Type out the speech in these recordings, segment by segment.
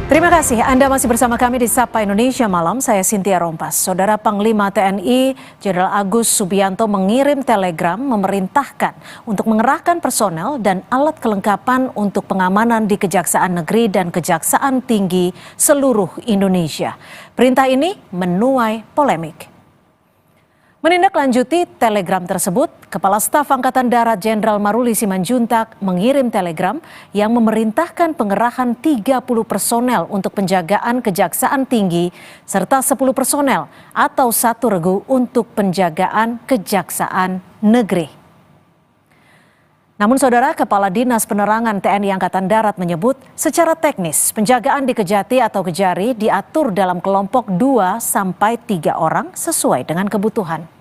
Terima kasih Anda masih bersama kami di Sapa Indonesia Malam. Saya Cynthia Rompas. Saudara Panglima TNI Jenderal Agus Subianto mengirim telegram memerintahkan untuk mengerahkan personel dan alat kelengkapan untuk pengamanan di Kejaksaan Negeri dan Kejaksaan Tinggi seluruh Indonesia. Perintah ini menuai polemik. Menindaklanjuti telegram tersebut, Kepala Staf Angkatan Darat Jenderal Maruli Simanjuntak mengirim telegram yang memerintahkan pengerahan 30 personel untuk penjagaan Kejaksaan Tinggi serta 10 personel atau 1 regu untuk penjagaan Kejaksaan Negeri. Namun saudara, Kepala Dinas Penerangan TNI Angkatan Darat menyebut secara teknis penjagaan di Kejati atau Kejari diatur dalam kelompok 2 sampai 3 orang sesuai dengan kebutuhan.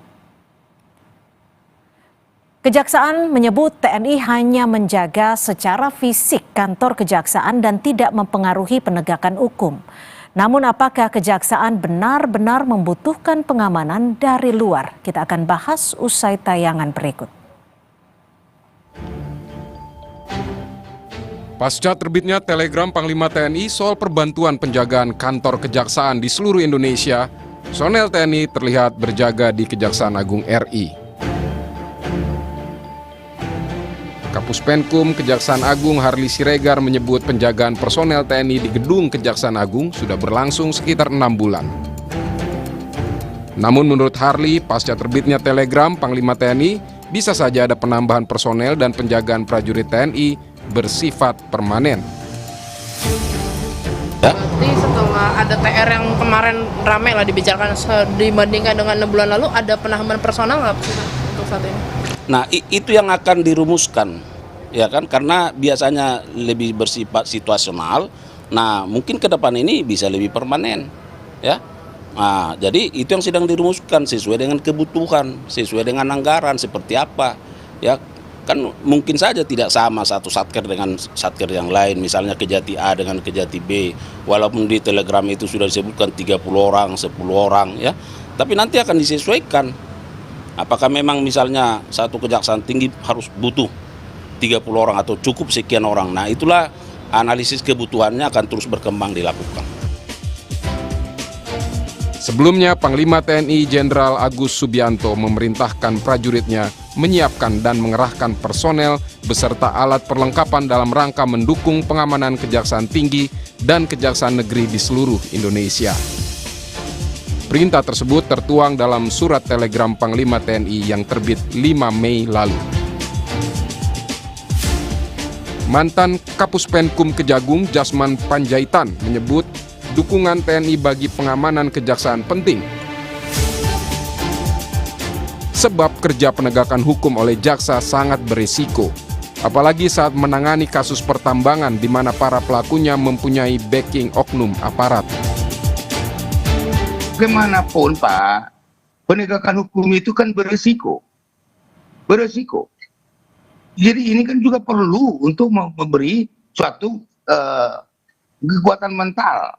Kejaksaan menyebut TNI hanya menjaga secara fisik kantor kejaksaan dan tidak mempengaruhi penegakan hukum. Namun apakah kejaksaan benar-benar membutuhkan pengamanan dari luar? Kita akan bahas usai tayangan berikut. Pasca terbitnya telegram Panglima TNI soal perbantuan penjagaan kantor kejaksaan di seluruh Indonesia, personel TNI terlihat berjaga di Kejaksaan Agung RI. Kapus Penkum Kejaksaan Agung Harli Siregar menyebut penjagaan personel TNI di gedung Kejaksaan Agung sudah berlangsung sekitar 6 bulan. Namun menurut Harli, pasca terbitnya telegram Panglima TNI, bisa saja ada penambahan personel dan penjagaan prajurit TNI bersifat permanen. Jadi setelah ada TR yang kemarin ramai lah dibicarakan dibandingkan dengan 6 bulan lalu, ada penambahan personal nggak untuk saat ini? Nah, itu yang akan dirumuskan, ya kan? Karena biasanya lebih bersifat situasional. Nah, mungkin ke depan ini bisa lebih permanen, ya. Nah, jadi itu yang sedang dirumuskan sesuai dengan kebutuhan, sesuai dengan anggaran seperti apa, ya. Kan mungkin saja tidak sama satu satker dengan satker yang lain, misalnya Kejati A dengan Kejati B. Walaupun di telegram itu sudah disebutkan 30 orang, 10 orang, ya. Tapi nanti akan disesuaikan. Apakah memang misalnya satu kejaksaan tinggi harus butuh 30 orang atau cukup sekian orang. Nah, itulah analisis kebutuhannya akan terus berkembang dilakukan. Sebelumnya, Panglima TNI Jenderal Agus Subianto memerintahkan prajuritnya menyiapkan dan mengerahkan personel beserta alat perlengkapan dalam rangka mendukung pengamanan Kejaksaan Tinggi dan Kejaksaan Negeri di seluruh Indonesia. Perintah tersebut tertuang dalam surat telegram Panglima TNI yang terbit 5 Mei lalu. Mantan Kapus Penkum Kejagung Jasman Panjaitan menyebut dukungan TNI bagi pengamanan kejaksaan penting. Sebab kerja penegakan hukum oleh jaksa sangat berisiko, apalagi saat menangani kasus pertambangan di mana para pelakunya mempunyai backing oknum aparat. Bagaimanapun Pak, penegakan hukum itu kan beresiko. Jadi ini kan juga perlu untuk memberi suatu kekuatan mental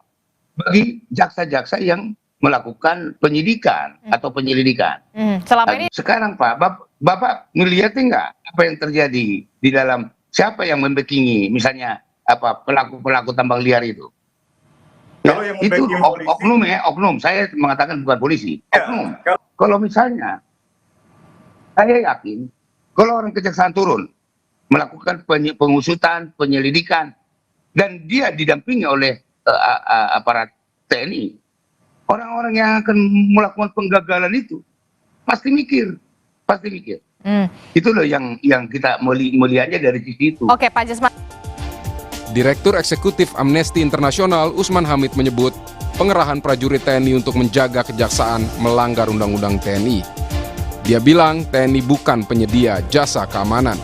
bagi jaksa-jaksa yang melakukan penyidikan atau penyelidikan. Selama ini sekarang Pak, Bapak melihatnya nggak apa yang terjadi di dalam siapa yang membackingi misalnya apa pelaku tambang liar itu? Kalau yang itu oknum, saya mengatakan bukan polisi, oknum. Kalau misalnya, saya yakin kalau orang kejaksaan turun melakukan pengusutan, penyelidikan, dan dia didampingi oleh aparat TNI, orang-orang yang akan melakukan penggagalan itu pasti mikir. Itu loh yang kita melihatnya dari sisi itu. Oke, Pak Jasman. Direktur Eksekutif Amnesty Internasional Usman Hamid menyebut pengerahan prajurit TNI untuk menjaga kejaksaan melanggar Undang-Undang TNI. Dia bilang TNI bukan penyedia jasa keamanan.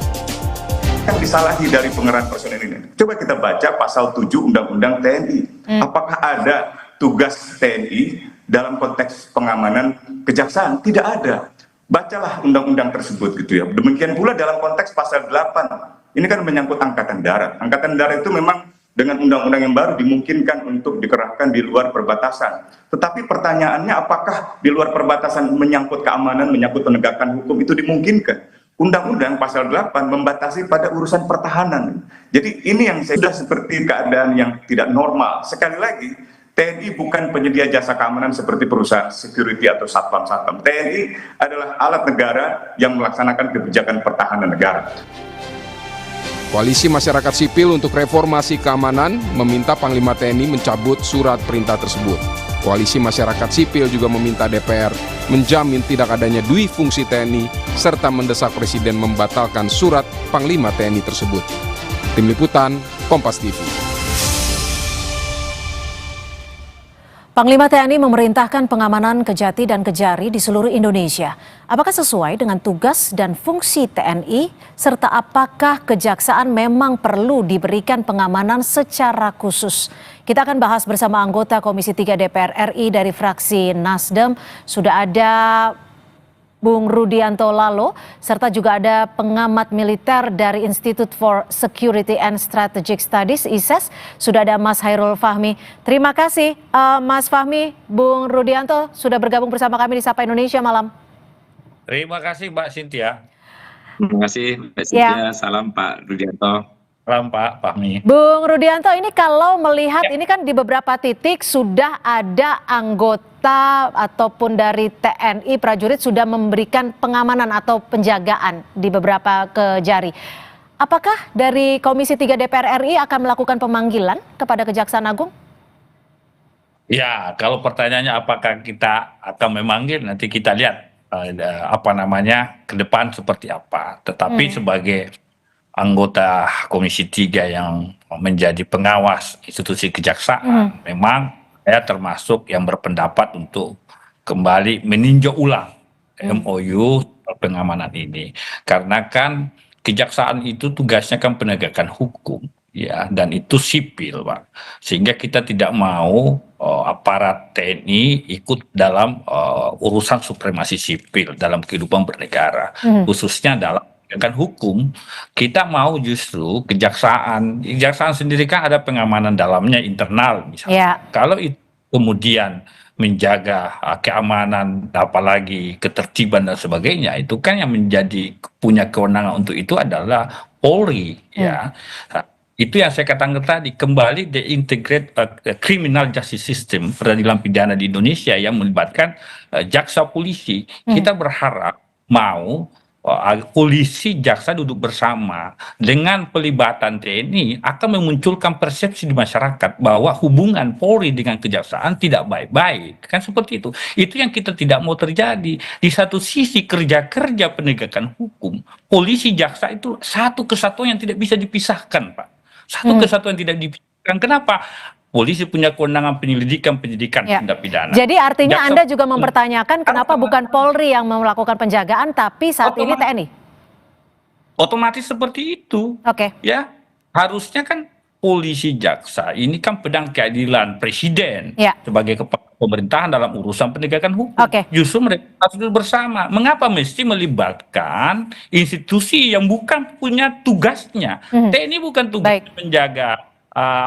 Yang disalahi dari pengerahan personel ini, coba kita baca pasal 7 Undang-Undang TNI. Apakah ada tugas TNI dalam konteks pengamanan kejaksaan? Tidak ada. Bacalah undang-undang tersebut gitu ya. Demikian pula dalam konteks pasal 8. Ini kan menyangkut Angkatan Darat. Angkatan Darat itu memang dengan undang-undang yang baru dimungkinkan untuk dikerahkan di luar perbatasan. Tetapi pertanyaannya apakah di luar perbatasan menyangkut keamanan, menyangkut penegakan hukum itu dimungkinkan? Undang-Undang pasal 8 membatasi pada urusan pertahanan. Jadi ini yang sudah seperti keadaan yang tidak normal. Sekali lagi, TNI bukan penyedia jasa keamanan seperti perusahaan security atau satpam-satpam. TNI adalah alat negara yang melaksanakan kebijakan pertahanan negara. Koalisi Masyarakat Sipil untuk Reformasi Keamanan meminta Panglima TNI mencabut surat perintah tersebut. Koalisi Masyarakat Sipil juga meminta DPR menjamin tidak adanya dui fungsi TNI serta mendesak Presiden membatalkan surat Panglima TNI tersebut. Tim Liputan, Kompas TV. Panglima TNI memerintahkan pengamanan Kejati dan Kejari di seluruh Indonesia. Apakah sesuai dengan tugas dan fungsi TNI, serta apakah Kejaksaan memang perlu diberikan pengamanan secara khusus? Kita akan bahas bersama anggota Komisi 3 DPR RI dari fraksi Nasdem. Sudah ada Bung Rudianto Lalo, serta juga ada pengamat militer dari Institute for Security and Strategic Studies, ISES. Sudah ada Mas Hairul Fahmi. Terima kasih Mas Fahmi, Bung Rudianto sudah bergabung bersama kami di Sapa Indonesia malam. Terima kasih Mbak Cynthia. Terima kasih Mbak Cynthia, Salam Pak Rudianto. Salam Pak Fahmi. Bung Rudianto, ini kalau melihat ini kan di beberapa titik sudah ada anggota ataupun dari TNI prajurit sudah memberikan pengamanan atau penjagaan di beberapa Kejari. Apakah dari Komisi 3 DPR RI akan melakukan pemanggilan kepada Kejaksaan Agung? Ya, kalau pertanyaannya apakah kita akan memanggil, nanti kita lihat ke depan seperti apa. Tetapi sebagai anggota Komisi 3 yang menjadi pengawas institusi kejaksaan, memang saya termasuk yang berpendapat untuk kembali meninjau ulang MOU pengamanan ini. Karena kan kejaksaan itu tugasnya kan penegakan hukum, ya, dan itu sipil, Pak. Sehingga kita tidak mau aparat TNI ikut dalam urusan supremasi sipil dalam kehidupan bernegara, khususnya dalam penegakan hukum. Kita mau justru kejaksaan sendiri kan ada pengamanan dalamnya internal misalnya. Kalau itu kemudian menjaga keamanan, apalagi ketertiban dan sebagainya, itu kan yang menjadi punya kewenangan untuk itu adalah Polri, ya. Itu yang saya katakan tadi, kembali integrate criminal justice system, peradilan pidana di Indonesia yang melibatkan jaksa polisi. Kita berharap mau polisi jaksa duduk bersama dengan pelibatan TNI akan memunculkan persepsi di masyarakat bahwa hubungan Polri dengan kejaksaan tidak baik-baik, kan seperti itu. Itu yang kita tidak mau terjadi. Di satu sisi kerja penegakan hukum, polisi jaksa itu satu kesatuan yang tidak bisa dipisahkan, Pak. Satu kesatuan tidak dipisahkan. Kenapa? Polisi punya kewenangan penyidikan tindak pidana. Jadi artinya Anda juga mempertanyakan kenapa bukan Polri yang melakukan penjagaan, tapi saat ini TNI? Otomatis seperti itu. Oke. Ya, harusnya kan polisi jaksa ini kan pedang keadilan presiden sebagai kepala pemerintahan dalam urusan penegakan hukum. Justru mereka harus duduk bersama. Mengapa mesti melibatkan institusi yang bukan punya tugasnya? TNI bukan tugas menjaga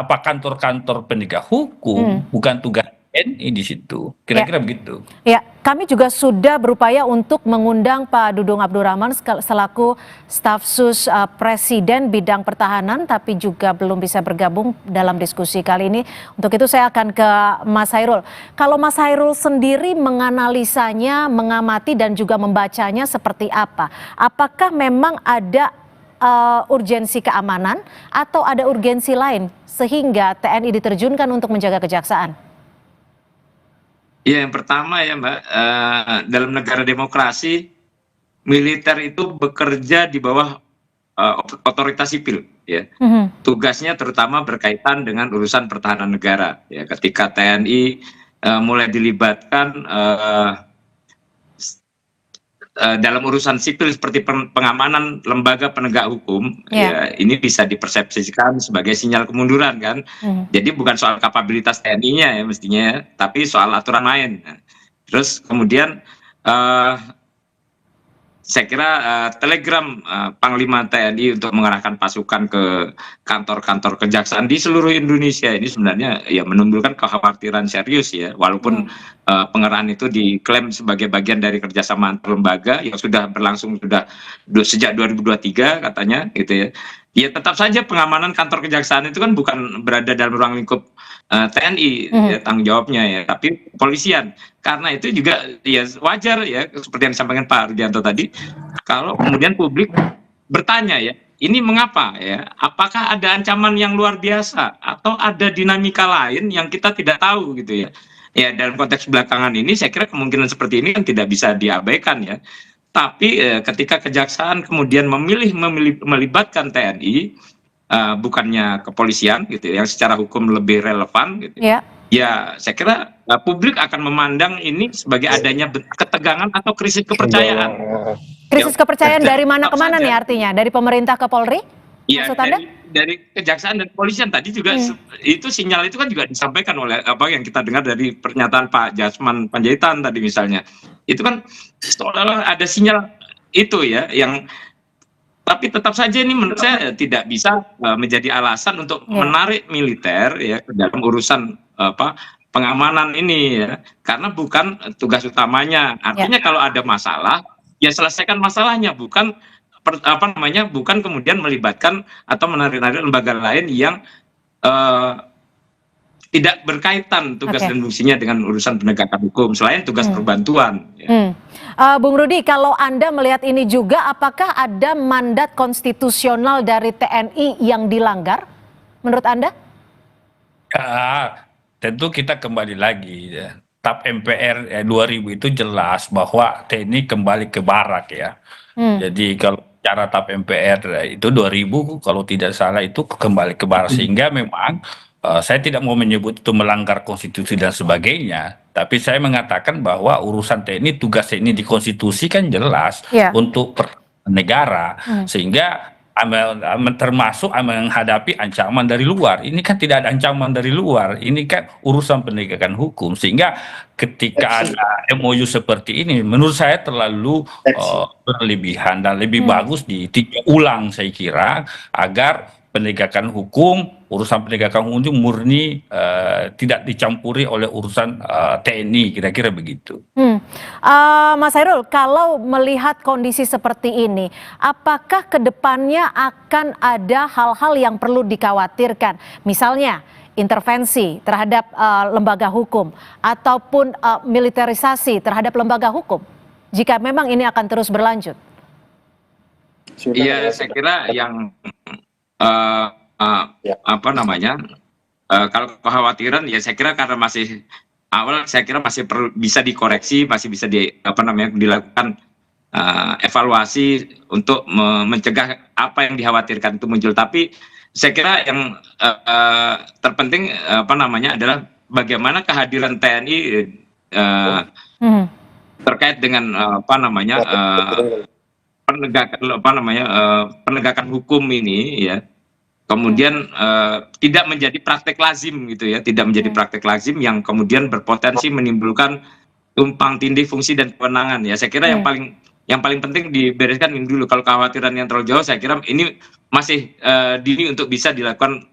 kantor-kantor penegak hukum, bukan tugas TNI di situ. Kira-kira begitu. Ya, kami juga sudah berupaya untuk mengundang Pak Dudung Abdurrahman selaku staf sus Presiden bidang pertahanan, tapi juga belum bisa bergabung dalam diskusi kali ini. Untuk itu saya akan ke Mas Hairul. Kalau Mas Hairul sendiri menganalisanya, mengamati dan juga membacanya seperti apa? Apakah memang ada urgensi keamanan atau ada urgensi lain sehingga TNI diterjunkan untuk menjaga kejaksaan? Ya, yang pertama ya Mbak, dalam negara demokrasi militer itu bekerja di bawah otoritas sipil, ya. Tugasnya terutama berkaitan dengan urusan pertahanan negara. Ya, ketika TNI mulai dilibatkan dalam urusan sipil seperti pengamanan lembaga penegak hukum, ya, ini bisa dipersepsikan sebagai sinyal kemunduran kan. Jadi bukan soal kapabilitas TNI-nya ya mestinya, tapi soal aturan main. Terus kemudian saya kira telegram Panglima TNI untuk mengarahkan pasukan ke kantor-kantor kejaksaan di seluruh Indonesia ini sebenarnya ya menimbulkan kekhawatiran serius ya, walaupun pengerahan itu diklaim sebagai bagian dari kerjasama antar lembaga yang sudah berlangsung sejak 2023 katanya gitu ya. Ya tetap saja pengamanan kantor kejaksaan itu kan bukan berada dalam ruang lingkup TNI ya, tanggung jawabnya ya, tapi kepolisian. Karena itu juga ya wajar ya seperti yang disampaikan Pak Rudianto tadi, kalau kemudian publik bertanya ya, ini mengapa ya? Apakah ada ancaman yang luar biasa atau ada dinamika lain yang kita tidak tahu gitu ya? Ya dalam konteks belakangan ini saya kira kemungkinan seperti ini kan tidak bisa diabaikan ya. Tapi ketika kejaksaan kemudian melibatkan TNI, bukannya kepolisian gitu yang secara hukum lebih relevan gitu. Ya saya kira publik akan memandang ini sebagai adanya ketegangan atau krisis kepercayaan. Krisis kepercayaan dari mana ke mana nih artinya? Dari pemerintah ke Polri? Ya, Maksud Anda? dari kejaksaan dan kepolisian tadi juga itu sinyal itu kan juga disampaikan oleh apa yang kita dengar dari pernyataan Pak Jasman Panjaitan tadi misalnya. Itu kan seolah-olah ada sinyal itu ya yang, tapi tetap saja ini menurut saya tidak bisa menjadi alasan untuk menarik militer ya ke dalam urusan pengamanan ini ya, karena bukan tugas utamanya. Artinya kalau ada masalah ya selesaikan masalahnya, bukan bukan kemudian melibatkan atau menarik-narik lembaga lain yang tidak berkaitan tugas dan fungsinya dengan urusan penegakan hukum selain tugas perbantuan. Bung Rudi, kalau Anda melihat ini juga, apakah ada mandat konstitusional dari TNI yang dilanggar menurut Anda? Tentu kita kembali lagi ya. TAP MPR 2000 itu jelas bahwa TNI kembali ke barak ya. Jadi kalau cara TAP MPR itu 2000 kalau tidak salah itu kembali ke barak, sehingga memang saya tidak mau menyebut itu melanggar konstitusi dan sebagainya, tapi saya mengatakan bahwa urusan TNI, tugas TNI di konstitusi kan jelas untuk negara, sehingga termasuk menghadapi ancaman dari luar. Ini kan tidak ada ancaman dari luar, ini kan urusan penegakan hukum, sehingga ketika ada MOU seperti ini menurut saya terlalu berlebihan dan lebih bagus ditinjau ulang saya kira, agar penegakan hukum, urusan penegakan hukum itu murni tidak dicampuri oleh urusan TNI, kira-kira begitu. Mas Hairul, kalau melihat kondisi seperti ini, apakah kedepannya akan ada hal-hal yang perlu dikhawatirkan? Misalnya intervensi terhadap lembaga hukum ataupun militerisasi terhadap lembaga hukum, jika memang ini akan terus berlanjut? Iya, saya kira yang kalau kekhawatiran ya saya kira karena masih awal, saya kira masih perlu bisa dikoreksi, masih bisa dilakukan evaluasi untuk mencegah apa yang dikhawatirkan itu muncul. Tapi saya kira yang terpenting adalah bagaimana kehadiran TNI terkait dengan penegakan hukum ini ya. Kemudian tidak menjadi praktek lazim gitu ya, tidak menjadi praktek lazim yang kemudian berpotensi menimbulkan tumpang tindih fungsi dan kewenangan ya. Saya kira yang paling penting dibereskan ini dulu. Kalau kekhawatiran yang terlalu jauh, saya kira ini masih dini untuk bisa dilakukan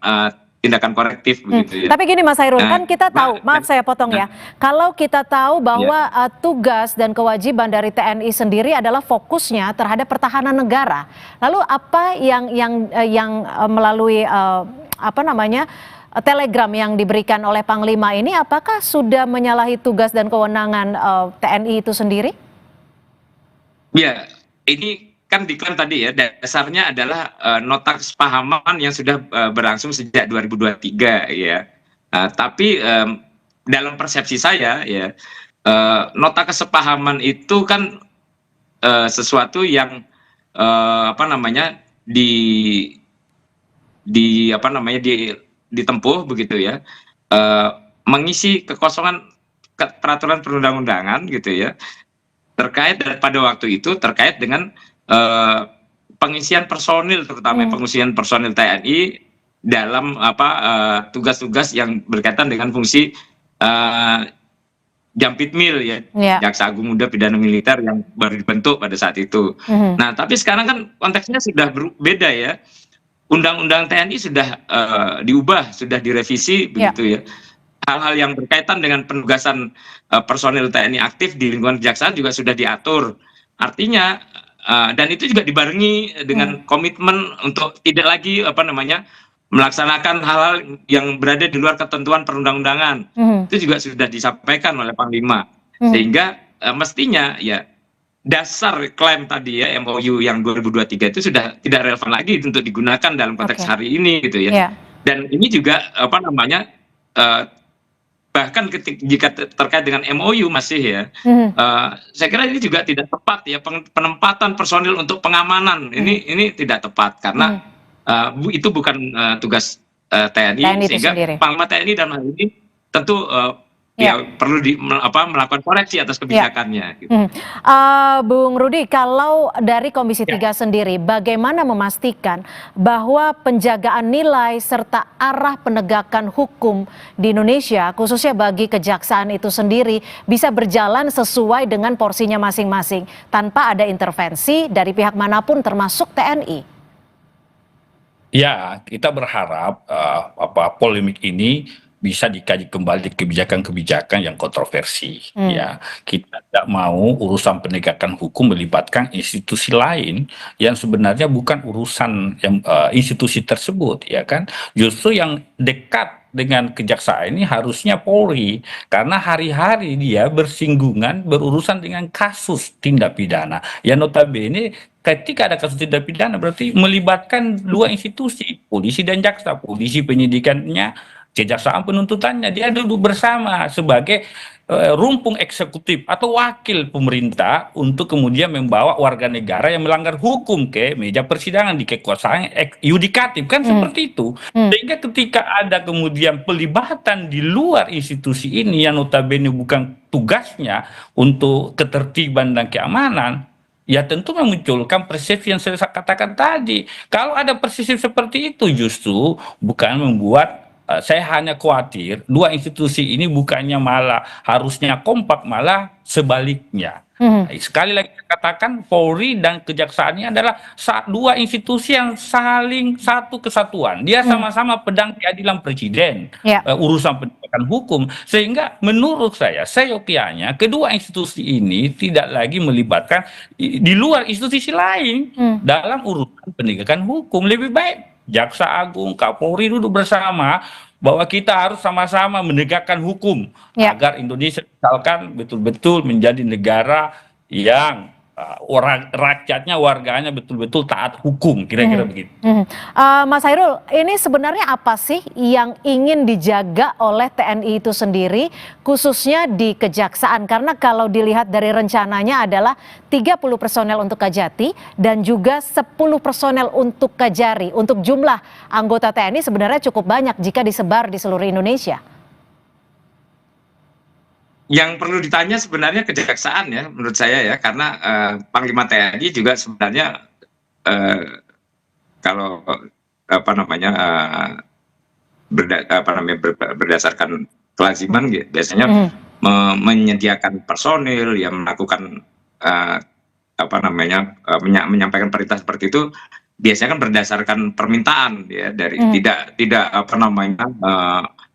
tindakan korektif begitu ya. Tapi gini Mas Hairul, kan kita tahu, maaf saya potong ya, kalau kita tahu bahwa tugas dan kewajiban dari TNI sendiri adalah fokusnya terhadap pertahanan negara. Lalu apa yang melalui telegram yang diberikan oleh Panglima ini, apakah sudah menyalahi tugas dan kewenangan TNI itu sendiri? Ya, ini kan diklaim tadi ya, dasarnya adalah nota kesepahaman yang sudah berlangsung sejak 2023 ya. Tapi dalam persepsi saya ya, nota kesepahaman itu kan sesuatu yang ditempuh begitu ya, mengisi kekosongan peraturan perundang-undangan gitu ya, terkait dan pada waktu itu terkait dengan pengisian personil, terutama pengisian personil TNI dalam tugas-tugas yang berkaitan dengan fungsi Jampitmil ya, Ya. Jaksa Agung Muda Pidana Militer yang baru dibentuk pada saat itu. Nah, tapi sekarang kan konteksnya sudah beda ya. Undang-undang TNI sudah diubah, sudah direvisi begitu ya. Hal-hal yang berkaitan dengan penugasan personil TNI aktif di lingkungan kejaksaan juga sudah diatur. Artinya dan itu juga dibarengi dengan komitmen untuk tidak lagi melaksanakan hal-hal yang berada di luar ketentuan perundang-undangan. Itu juga sudah disampaikan oleh Panglima. Sehingga mestinya ya dasar klaim tadi ya MOU yang 2023 itu sudah tidak relevan lagi untuk digunakan dalam konteks hari ini gitu ya. Dan ini juga bahkan jika terkait dengan MOU masih ya, saya kira ini juga tidak tepat ya, penempatan personil untuk pengamanan ini tidak tepat karena itu bukan tugas TNI sehingga Panglima TNI dalam hal ini tentu ya perlu melakukan koreksi atas kebijakannya. Gitu. Bung Rudi, kalau dari Komisi 3 sendiri, bagaimana memastikan bahwa penjagaan nilai serta arah penegakan hukum di Indonesia, khususnya bagi kejaksaan itu sendiri, bisa berjalan sesuai dengan porsinya masing-masing, tanpa ada intervensi dari pihak manapun termasuk TNI? Ya, kita berharap polemik ini bisa dikaji kembali kebijakan-kebijakan yang kontroversi. Ya, kita tidak mau urusan penegakan hukum melibatkan institusi lain yang sebenarnya bukan urusan yang institusi tersebut, ya kan? Justru yang dekat dengan kejaksaan ini harusnya Polri, karena hari-hari dia bersinggungan berurusan dengan kasus tindak pidana. Yang notabene ketika ada kasus tindak pidana berarti melibatkan dua institusi, polisi dan jaksa. Polisi penyidikannya, kejaksaan penuntutannya, dia duduk bersama sebagai rumpun eksekutif atau wakil pemerintah untuk kemudian membawa warga negara yang melanggar hukum ke meja persidangan di kekuasaan yudikatif, kan seperti itu. Sehingga ketika ada kemudian pelibatan di luar institusi ini yang notabene bukan tugasnya untuk ketertiban dan keamanan, ya tentu memunculkan persepsi yang saya katakan tadi. Kalau ada persepsi seperti itu justru bukan membuat saya hanya khawatir dua institusi ini bukannya malah harusnya kompak, malah sebaliknya. Sekali lagi saya katakan Polri dan Kejaksaan ini adalah dua institusi yang saling satu kesatuan. Dia sama-sama pedang keadilan presiden, urusan penegakan hukum. Sehingga menurut saya seyogyanya kedua institusi ini tidak lagi melibatkan di luar institusi lain dalam urusan penegakan hukum. Lebih baik Jaksa Agung, Kapolri duduk bersama bahwa kita harus sama-sama menegakkan hukum agar Indonesia misalkan betul-betul menjadi negara yang rakyatnya, warganya betul-betul taat hukum, kira-kira begitu. Mas Hairul, ini sebenarnya apa sih yang ingin dijaga oleh TNI itu sendiri, khususnya di kejaksaan? Karena kalau dilihat dari rencananya adalah 30 personel untuk Kajati dan juga 10 personel untuk Kajari. Untuk jumlah anggota TNI sebenarnya cukup banyak jika disebar di seluruh Indonesia. Yang perlu ditanya sebenarnya kejaksaan ya, menurut saya ya, karena Panglima TNI juga sebenarnya kalau berdasarkan kelaziman biasanya menyediakan personil yang melakukan menyampaikan perintah seperti itu biasanya kan berdasarkan permintaan ya, dari tidak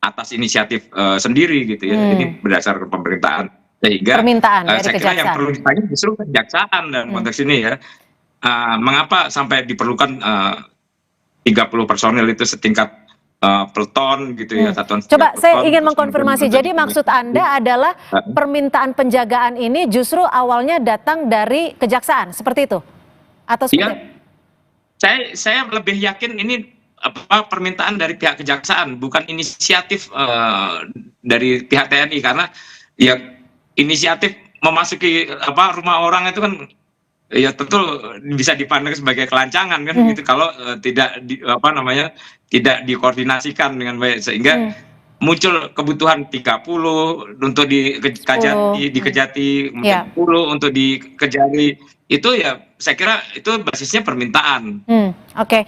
atas inisiatif sendiri gitu ya. Ini berdasarkan pemerintahan. Sehingga saya kira yang perlu ditanya justru kejaksaan dalam konteks ini ya. Mengapa sampai diperlukan 30 personil itu setingkat peleton gitu ya, satuan. Coba saya ingin mengkonfirmasi. Jadi maksud Anda adalah permintaan penjagaan ini justru awalnya datang dari kejaksaan, seperti itu? Atau seperti saya lebih yakin ini permintaan dari pihak kejaksaan, bukan inisiatif dari pihak TNI, karena ya inisiatif memasuki rumah orang itu kan ya tentu bisa dipandang sebagai kelancangan kan gitu kalau tidak tidak dikoordinasikan dengan baik, sehingga muncul kebutuhan 30 untuk di Kejati, 10 untuk di Kejari. Itu ya saya kira itu basisnya permintaan. Oke.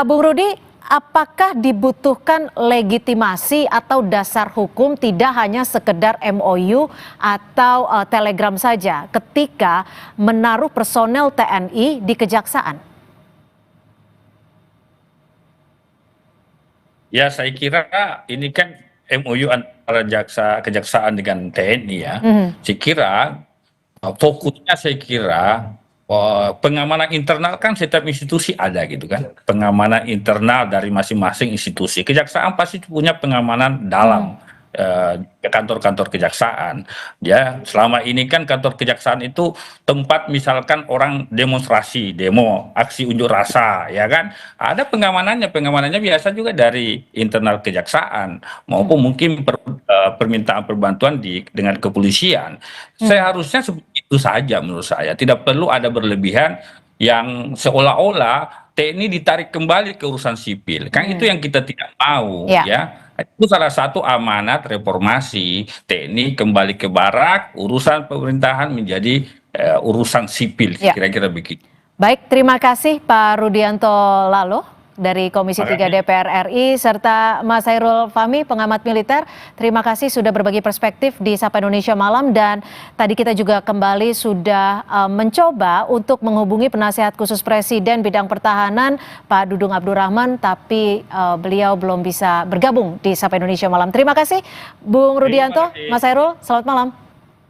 Bung Rudi, apakah dibutuhkan legitimasi atau dasar hukum, tidak hanya sekedar MOU atau telegram saja ketika menaruh personel TNI di kejaksaan? Ya, saya kira ini kan MOU antara kejaksaan dengan TNI ya. Saya kira fokusnya pengamanan internal kan setiap institusi ada gitu kan. Pengamanan internal dari masing-masing institusi. Kejaksaan pasti punya pengamanan dalam kantor-kantor kejaksaan. Ya, selama ini kan kantor kejaksaan itu tempat misalkan orang demonstrasi, demo, aksi unjuk rasa, ya kan? Ada pengamanannya biasa juga dari internal kejaksaan maupun mungkin permintaan perbantuan dengan kepolisian. Seharusnya seperti itu saja menurut saya. Tidak perlu ada berlebihan yang seolah-olah TNI ditarik kembali ke urusan sipil. Kan itu yang kita tidak mau, ya. Itu salah satu amanat reformasi, TNI kembali ke barak, urusan pemerintahan menjadi urusan sipil, kira-kira begitu. Baik, terima kasih Pak Rudianto Lalo dari Komisi 3 DPR RI, serta Mas Hairul Fahmi, pengamat militer. Terima kasih sudah berbagi perspektif di Sapa Indonesia Malam, dan tadi kita juga kembali sudah mencoba untuk menghubungi penasihat khusus Presiden bidang pertahanan Pak Dudung Abdurrahman, tapi beliau belum bisa bergabung di Sapa Indonesia Malam. Terima kasih Bung Rudianto, Mas Hairul, selamat malam.